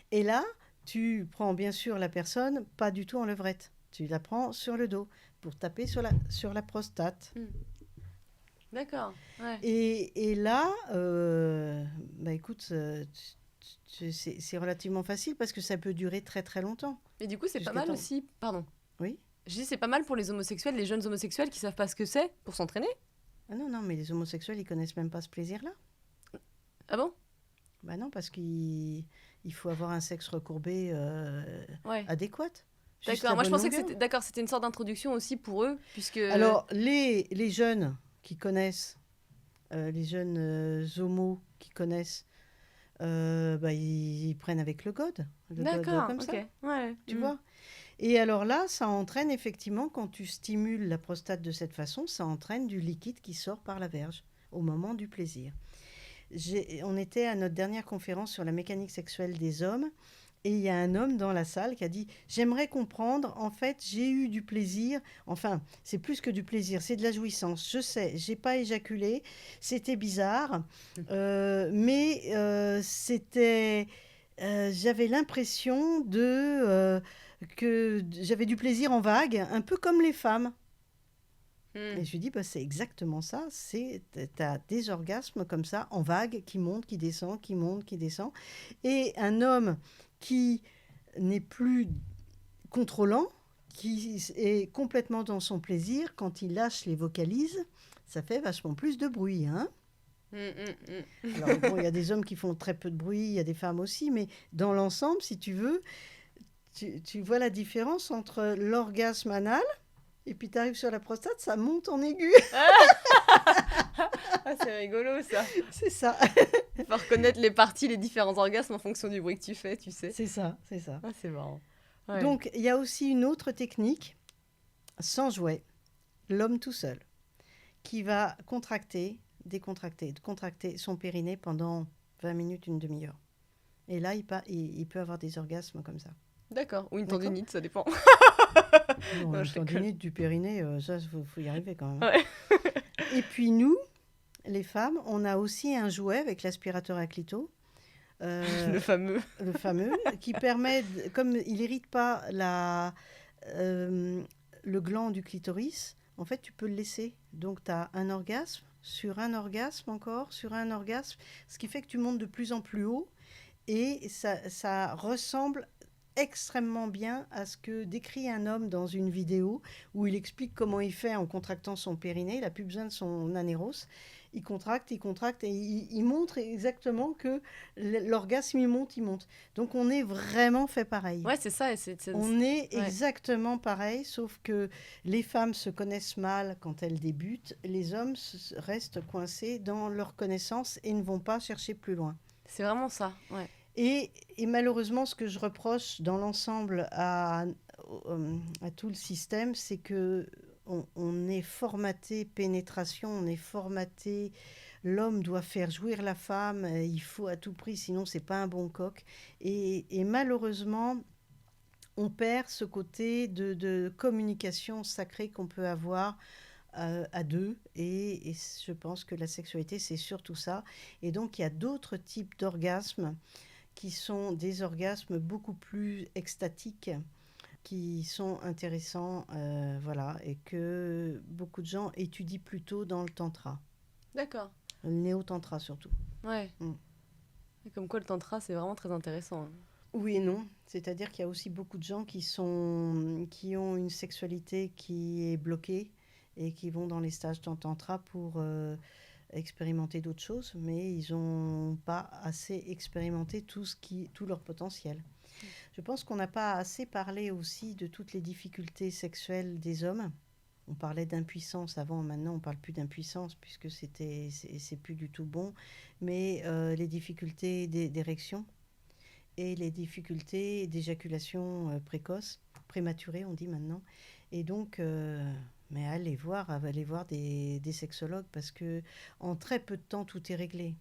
B: Et là, Tu prends bien sûr la personne, pas du tout en levrette. Tu la prends sur le dos pour taper sur la prostate.
A: D'accord. Ouais.
B: Et là, bah écoute, c'est relativement facile parce que ça peut durer très très longtemps.
A: Mais du coup, c'est pas
B: Jusqu'à
A: mal
B: temps.
A: aussi. Pardon.
B: Oui.
A: Je dis c'est pas mal pour les homosexuels, les jeunes homosexuels qui savent pas ce que c'est pour s'entraîner.
B: Ah non, non, mais les homosexuels, ils connaissent même pas ce plaisir-là.
A: Ah bon?
B: Bah non, parce qu'il faut avoir un sexe recourbé
A: Ouais.
B: adéquat. Juste
A: D'accord.
B: la
A: Moi, je
B: bonne
A: pensais que
B: longueur.
A: c'était une sorte d'introduction aussi pour eux, puisque.
B: Alors, les jeunes qui connaissent, les jeunes homos qui connaissent, bah, ils prennent avec le god
A: D'accord.
B: comme
A: Ok.
B: ça,
A: Ouais.
B: tu vois. Et alors là, ça entraîne effectivement, quand tu stimules la prostate de cette façon, ça entraîne du liquide qui sort par la verge au moment du plaisir. On était à notre dernière conférence sur la mécanique sexuelle des hommes. Et il y a un homme dans la salle qui a dit « J'aimerais comprendre, en fait, j'ai eu du plaisir. Enfin, c'est plus que du plaisir, c'est de la jouissance. Je sais, j'ai pas éjaculé, c'était bizarre, mais j'avais l'impression que j'avais du plaisir en vague, un peu comme les femmes. » Et je lui dis, bah, c'est exactement ça. Tu as des orgasmes comme ça, en vague, qui montent, qui descendent, qui montent, qui descendent. Et un homme qui n'est plus contrôlant, qui est complètement dans son plaisir, quand il lâche les vocalises, ça fait vachement plus de bruit. Hein. Alors, bon, il y a des hommes qui font très peu de bruit, il y a des femmes aussi, mais dans l'ensemble, si tu veux, tu vois la différence entre l'orgasme anal. Et puis tu arrives sur la prostate, ça monte en aigu.
A: Ah, c'est rigolo ça.
B: C'est ça.
A: Il faut reconnaître les parties, les différents orgasmes en fonction du bruit que tu fais, tu sais.
B: C'est ça, c'est ça.
A: Ah, c'est marrant. Ouais.
B: Donc, il y a aussi une autre technique, sans jouet, l'homme tout seul, qui va contracter son périnée pendant 20 minutes, une demi-heure. Et là, il peut avoir des orgasmes comme ça.
A: D'accord. Ou une tendinite, ça dépend.
B: Non,
A: Non,
B: une
A: je rigole.
B: tendinite du périnée, ça, faut y arriver quand même.
A: Ouais.
B: Et puis nous, les femmes, on a aussi un jouet avec l'aspirateur à clito.
A: Le fameux.
B: Le fameux, qui permet, comme il n'irrite pas le gland du clitoris, en fait, tu peux le laisser. Donc, tu as un orgasme, sur un orgasme encore, sur un orgasme, ce qui fait que tu montes de plus en plus haut et ça ressemble extrêmement bien à ce que décrit un homme dans une vidéo où il explique comment il fait en contractant son périnée. Il n'a plus besoin de son anéros. Il contracte et il montre exactement que l'orgasme, il monte. Donc, on est vraiment fait pareil.
A: Ouais, c'est ça.
B: On est exactement pareil, sauf que les femmes se connaissent mal quand elles débutent. Les hommes restent coincés dans leur connaissance et ne vont pas chercher plus loin.
A: C'est vraiment ça, ouais.
B: Et malheureusement, ce que je reproche dans l'ensemble à tout le système, c'est que on est formaté pénétration, on est formaté l'homme doit faire jouir la femme, il faut à tout prix, sinon c'est pas un bon coq. Et malheureusement, on perd ce côté de communication sacrée qu'on peut avoir à deux. Et je pense que la sexualité, c'est surtout ça. Et donc, il y a d'autres types d'orgasmes qui sont des orgasmes beaucoup plus extatiques, qui sont intéressants, voilà, et que beaucoup de gens étudient plutôt dans le tantra.
A: D'accord.
B: Le néo-tantra surtout.
A: Ouais. Et comme quoi le tantra, c'est vraiment très intéressant.
B: Oui et non. C'est-à-dire qu'il y a aussi beaucoup de gens qui ont une sexualité qui est bloquée et qui vont dans les stages tantra pour expérimenter d'autres choses, mais ils n'ont pas assez expérimenté tout leur potentiel. Je pense qu'on n'a pas assez parlé aussi de toutes les difficultés sexuelles des hommes. On parlait d'impuissance avant, maintenant on parle plus d'impuissance puisque c'est plus du tout bon, mais les difficultés d'érection et les difficultés d'éjaculation précoce, prématurée on dit maintenant. Et donc, mais allez voir des sexologues parce que en très peu de temps tout est réglé.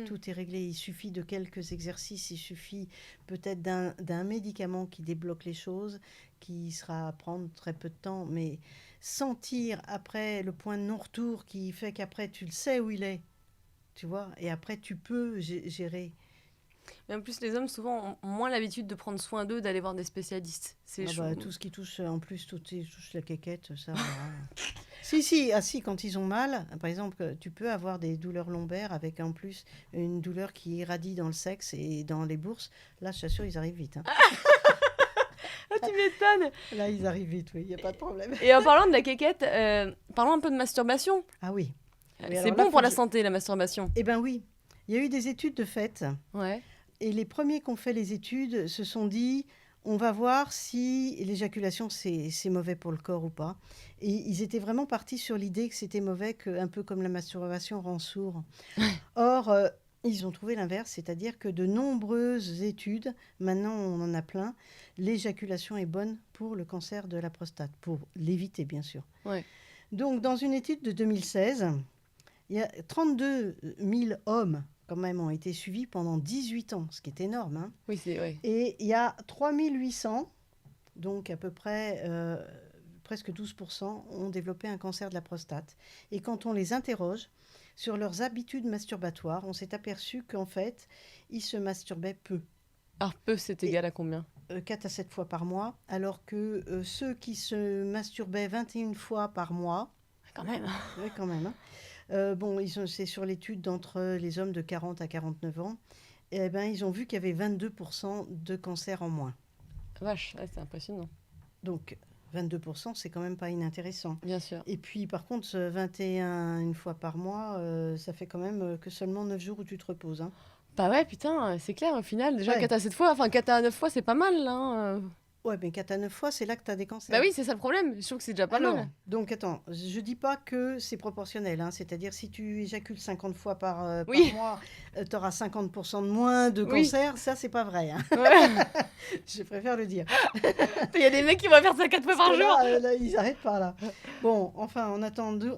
B: Tout est réglé. Il suffit de quelques exercices, il suffit peut-être d'un médicament qui débloque les choses, qui sera à prendre très peu de temps, mais sentir après le point de non-retour qui fait qu'après tu le sais où il est, tu vois, et après tu peux gérer.
A: Mais en plus, les hommes, souvent, ont moins l'habitude de prendre soin d'eux, d'aller voir des spécialistes. C'est chaud.
B: Tout ce qui touche, en plus, tout ce qui touche la quéquette, ça. Si, quand ils ont mal, par exemple, tu peux avoir des douleurs lombaires avec en plus une douleur qui irradie dans le sexe et dans les bourses. Là, je t'assure, ils arrivent vite. Hein.
A: Tu m'étonnes.
B: Là, ils arrivent vite, oui, il n'y a pas de problème.
A: Et en parlant de la quéquette, parlons un peu de masturbation.
B: Ah oui.
A: C'est bon pour la santé, la masturbation.
B: Eh bien oui, il y a eu des études de fait.
A: Ouais.
B: Et les premiers qui ont fait les études se sont dit, on va voir si l'éjaculation, c'est mauvais pour le corps ou pas. Et ils étaient vraiment partis sur l'idée que c'était mauvais, un peu comme la masturbation rend sourd. Or, ils ont trouvé l'inverse, c'est-à-dire que de nombreuses études, maintenant on en a plein, l'éjaculation est bonne pour le cancer de la prostate, pour l'éviter bien sûr.
A: Ouais.
B: Donc dans une étude de 2016, il y a 32 000 hommes quand même ont été suivis pendant 18 ans, ce qui est énorme. Hein.
A: Oui, c'est vrai.
B: Et il y a 3800, donc à peu près presque 12%, ont développé un cancer de la prostate. Et quand on les interroge sur leurs habitudes masturbatoires, on s'est aperçu qu'en fait, ils se masturbaient peu.
A: Alors peu, c'est égal à combien
B: 4 à 7 fois par mois, alors que ceux qui se masturbaient 21 fois par mois...
A: Quand même.
B: Oui, quand même. Hein. C'est sur l'étude d'entre les hommes de 40 à 49 ans. Et ils ont vu qu'il y avait 22% de cancer en moins.
A: Vache, ouais, c'est impressionnant.
B: Donc, 22%, c'est quand même pas inintéressant.
A: Bien sûr.
B: Et puis, par contre, 21 une fois par mois, ça fait quand même que seulement 9 jours où tu te reposes. Hein.
A: Bah ouais, putain, c'est clair, au final, déjà
B: Ouais.
A: 4 à 7 fois, enfin 4 à 9 fois, c'est pas mal, hein.
B: Ouais, mais 4 à 9 fois, c'est là que tu as des cancers.
A: Bah oui, c'est ça le problème, je trouve que c'est déjà pas mal.
B: Donc, attends, je dis pas que c'est proportionnel. Hein. C'est-à-dire, si tu éjacules 50 fois par
A: Oui.
B: mois, tu auras 50% de moins de
A: Oui.
B: cancer. Ça, c'est pas vrai. Hein.
A: Ouais.
B: Je préfère le dire.
A: Il y a des mecs qui vont faire ça 4 fois par
B: Parce que
A: jour.
B: là, ils n'arrêtent pas là. Bon, enfin, en attendant,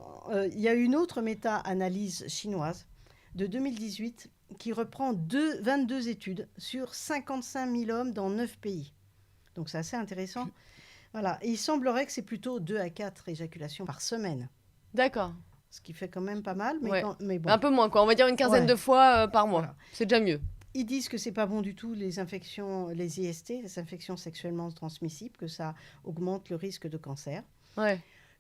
B: il y a une autre méta-analyse chinoise de 2018 qui reprend 22 études sur 55 000 hommes dans 9 pays. Donc, c'est assez intéressant. Voilà. Et il semblerait que c'est plutôt 2 à 4 éjaculations par semaine.
A: D'accord.
B: Ce qui fait quand même pas mal, mais,
A: Ouais.
B: mais bon.
A: Un peu moins, quoi. On va dire une quinzaine
B: Ouais.
A: de fois par mois.
B: Voilà.
A: C'est déjà mieux.
B: Ils disent que c'est pas bon du tout les infections, les IST, les infections sexuellement transmissibles, que ça augmente le risque de cancer.
A: Ouais.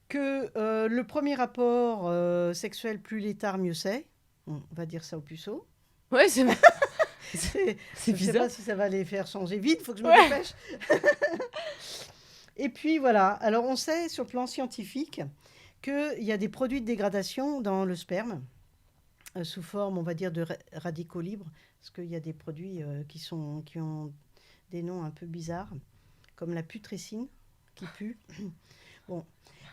B: Que le premier rapport sexuel, plus l'étard, mieux c'est. On va dire ça aux puceaux.
A: Ouais, c'est
B: C'est
A: c'est
B: Je ne sais
A: bizarre.
B: pas si ça va les faire changer vite, il faut que je me
A: Ouais.
B: dépêche. Et puis voilà, alors on sait sur le plan scientifique qu'il y a des produits de dégradation dans le sperme, sous forme, on va dire, de radicaux libres, parce qu'il y a des produits qui ont des noms un peu bizarres, comme la putrécine, qui pue. Bon.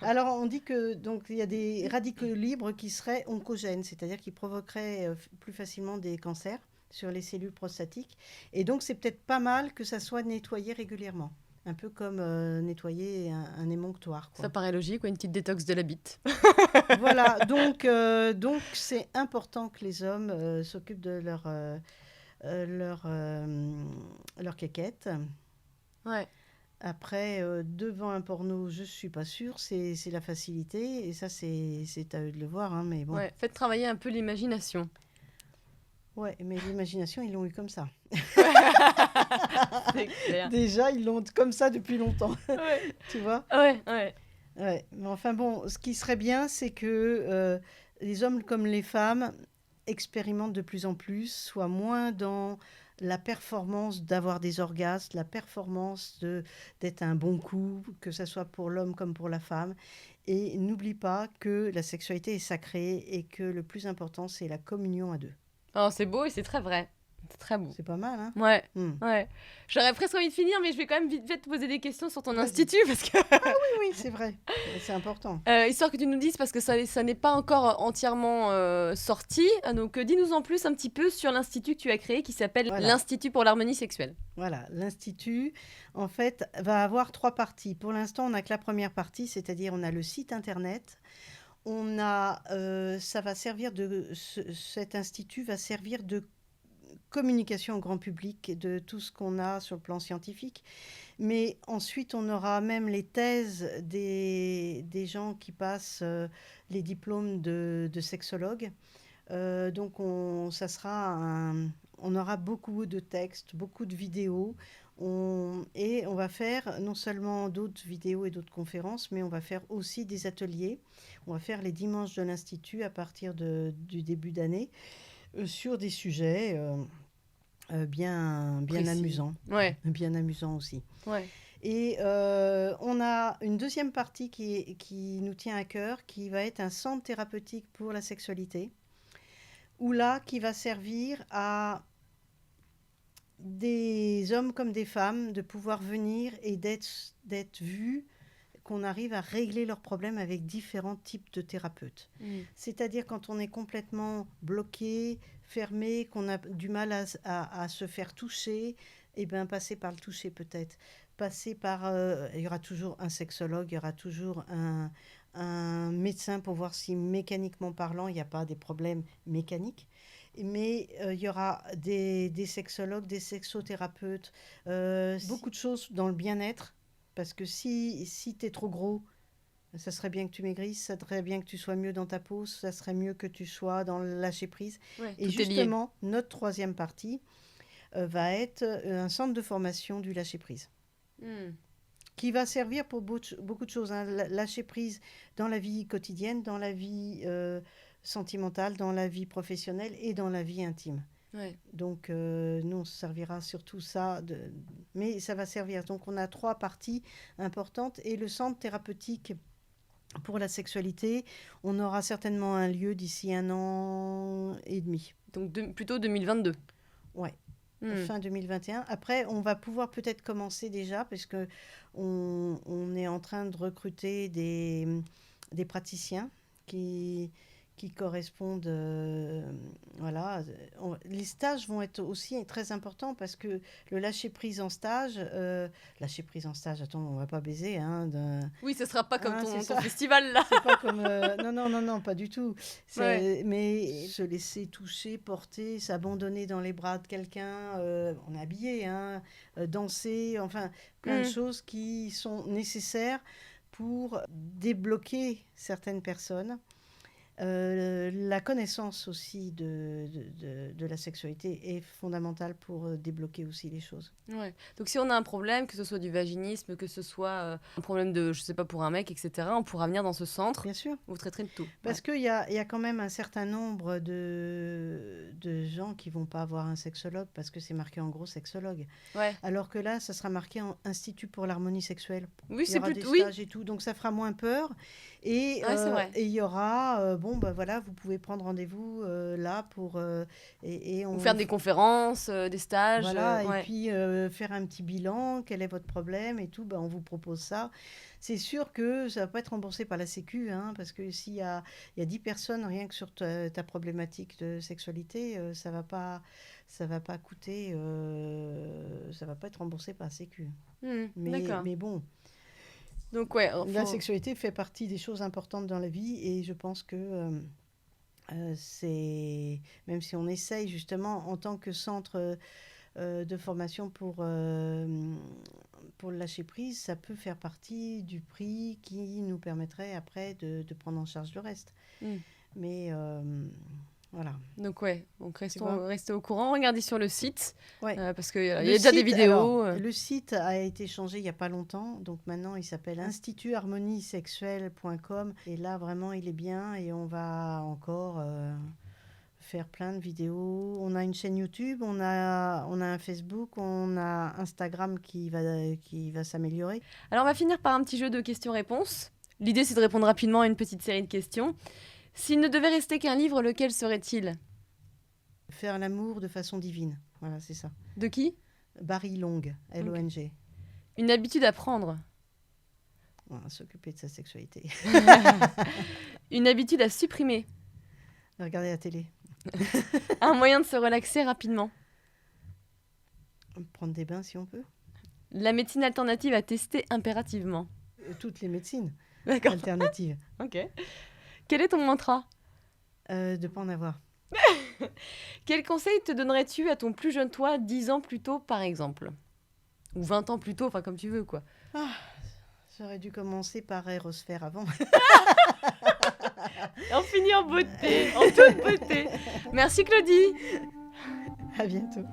B: Alors on dit que donc il y a des radicaux libres qui seraient oncogènes, c'est-à-dire qui provoqueraient plus facilement des cancers sur les cellules prostatiques. Et donc c'est peut-être pas mal que ça soit nettoyé régulièrement, un peu comme nettoyer un émonctoire. Quoi.
A: Ça paraît logique, quoi, une petite détox de la bite.
B: Voilà, donc c'est important que les hommes s'occupent de leur quéquette.
A: Ouais.
B: Après, devant un porno, je ne suis pas sûre, c'est la facilité, et ça, c'est à eux de le voir, hein, mais bon.
A: Ouais. Faites travailler un peu l'imagination.
B: Ouais, mais l'imagination, ils l'ont eu comme ça.
A: C'est clair.
B: Déjà, ils l'ont comme ça depuis longtemps,
A: Ouais.
B: tu vois.
A: Ouais, ouais.
B: Ouais, mais enfin bon, ce qui serait bien, c'est que les hommes comme les femmes expérimentent de plus en plus, soient moins dans la performance d'avoir des orgasmes, la performance d'être un bon coup, que ce soit pour l'homme comme pour la femme. Et n'oublie pas que la sexualité est sacrée et que le plus important, c'est la communion à deux.
A: Oh, c'est beau et c'est très vrai. C'est très beau.
B: C'est pas mal, hein?
A: Ouais,
B: Hmm.
A: ouais. J'aurais presque envie de finir, mais je vais quand même vite fait te poser des questions sur ton
B: Vas-y.
A: institut, parce que
B: Oui, c'est vrai. C'est important.
A: histoire que tu nous dises, parce que ça n'est pas encore entièrement sorti. Donc dis-nous en plus un petit peu sur l'institut que tu as créé, qui s'appelle
B: Voilà.
A: l'Institut pour l'harmonie sexuelle.
B: Voilà, l'Institut, en fait, va avoir 3 parties. Pour l'instant, on n'a que la première partie, c'est-à-dire on a le site internet. On a, ça va servir cet institut va servir de communication au grand public de tout ce qu'on a sur le plan scientifique. Mais ensuite, on aura même les thèses des gens qui passent les diplômes de sexologues. Donc, ça sera on aura beaucoup de textes, beaucoup de vidéos. Et on va faire non seulement d'autres vidéos et d'autres conférences, mais on va faire aussi des ateliers. On va faire les dimanches de l'Institut à partir du début d'année sur des sujets bien
A: Précis.
B: amusants.
A: Ouais.
B: Bien amusants aussi.
A: Ouais.
B: Et on a une deuxième partie qui nous tient à cœur, qui va être un centre thérapeutique pour la sexualité, où là, qui va servir à des hommes comme des femmes de pouvoir venir et d'être vus, qu'on arrive à régler leurs problèmes avec différents types de thérapeutes. C'est-à-dire quand on est complètement bloqué, fermé, qu'on a du mal à se faire toucher, et bien passer par le toucher peut-être. Passer par... il y aura toujours un sexologue, il y aura toujours un médecin pour voir si mécaniquement parlant, il n'y a pas des problèmes mécaniques. Mais il y aura des sexologues, des sexothérapeutes, beaucoup de choses dans le bien-être. Parce que si tu es trop gros, ça serait bien que tu maigrisses, ça serait bien que tu sois mieux dans ta peau, ça serait mieux que tu sois dans le lâcher-prise.
A: Ouais,
B: Et justement, notre troisième partie va être un centre de formation du lâcher-prise. Qui va servir pour beaucoup de choses. Hein. Lâcher-prise dans la vie quotidienne, dans la vie sentimentale, dans la vie professionnelle et dans la vie intime.
A: Ouais.
B: Donc, nous, on se servira surtout ça, mais ça va servir. Donc, on a 3 parties importantes. Et le centre thérapeutique pour la sexualité, on aura certainement un lieu d'ici 1 an et demi.
A: Donc, plutôt 2022.
B: Ouais. Fin 2021. Après, on va pouvoir peut-être commencer déjà, parce qu'on est en train de recruter des praticiens qui correspondent. Voilà. Les stages vont être aussi très importants, parce que le lâcher-prise en stage... lâcher-prise en stage, attends, on ne va pas baiser. Hein,
A: oui, ce ne sera pas comme ton festival, là.
B: C'est pas comme... non, pas du tout. Ouais. Mais se laisser toucher, porter, s'abandonner dans les bras de quelqu'un, on est habillé, hein, danser, enfin, plein de choses qui sont nécessaires pour débloquer certaines personnes. La connaissance aussi de la sexualité est fondamentale pour débloquer aussi les choses.
A: Ouais. Donc si on a un problème, que ce soit du vaginisme, que ce soit un problème de, je sais pas, pour un mec, etc., on pourra venir dans ce centre.
B: Bien sûr.
A: Vous traiterez de tout.
B: Parce qu'il y a quand même un certain nombre de gens qui vont pas avoir un sexologue, parce que c'est marqué en gros sexologue.
A: Ouais.
B: Alors que là, ça sera marqué en Institut pour l'harmonie sexuelle.
A: Oui,
B: c'est plutôt... Il y aura des stages et tout, donc ça fera moins peur. Et il y aura... voilà, vous pouvez prendre rendez-vous là pour...
A: ou faire des conférences, des stages.
B: Voilà, et puis faire un petit bilan, quel est votre problème et tout, on vous propose ça. C'est sûr que ça ne va pas être remboursé par la Sécu, hein, parce que s'il y a 10 personnes, rien que sur ta problématique de sexualité, ça va pas coûter... ça ne va pas être remboursé par la Sécu. Mais bon...
A: Donc,
B: la sexualité fait partie des choses importantes dans la vie, et je pense que c'est... Même si on essaye justement en tant que centre de formation pour le lâcher-prise, ça peut faire partie du prix qui nous permettrait après de prendre en charge le reste. Mais... voilà.
A: Donc restez au courant, regardez sur le site, parce qu'il y a
B: déjà
A: des vidéos.
B: Alors, le site a été changé il n'y a pas longtemps, donc maintenant il s'appelle institutharmoniesexuelle.com, et là vraiment il est bien, et on va encore faire plein de vidéos. On a une chaîne YouTube, on a un Facebook, on a Instagram qui va s'améliorer.
A: Alors on va finir par un petit jeu de questions-réponses. L'idée c'est de répondre rapidement à une petite série de questions. S'il ne devait rester qu'un livre, lequel serait-il ?
B: Faire l'amour de façon divine. Voilà, c'est ça.
A: De qui ?
B: Barry Long, Long. Okay.
A: Une habitude à prendre ?
B: S'occuper de sa sexualité.
A: Une habitude à supprimer ?
B: Regarder la télé.
A: Un moyen de se relaxer rapidement ?
B: Prendre des bains si on peut.
A: La médecine alternative à tester impérativement ?
B: Toutes les médecines alternatives.
A: Ok. Quel est ton mantra ?
B: De ne pas en avoir.
A: Quel conseil te donnerais-tu à ton plus jeune toi, 10 ans plus tôt, par exemple ? Ou 20 ans plus tôt, enfin comme tu veux, quoi.
B: J'aurais dû commencer par Aérosphère avant.
A: On finit en beauté, en toute beauté. Merci Claudie.
B: À bientôt.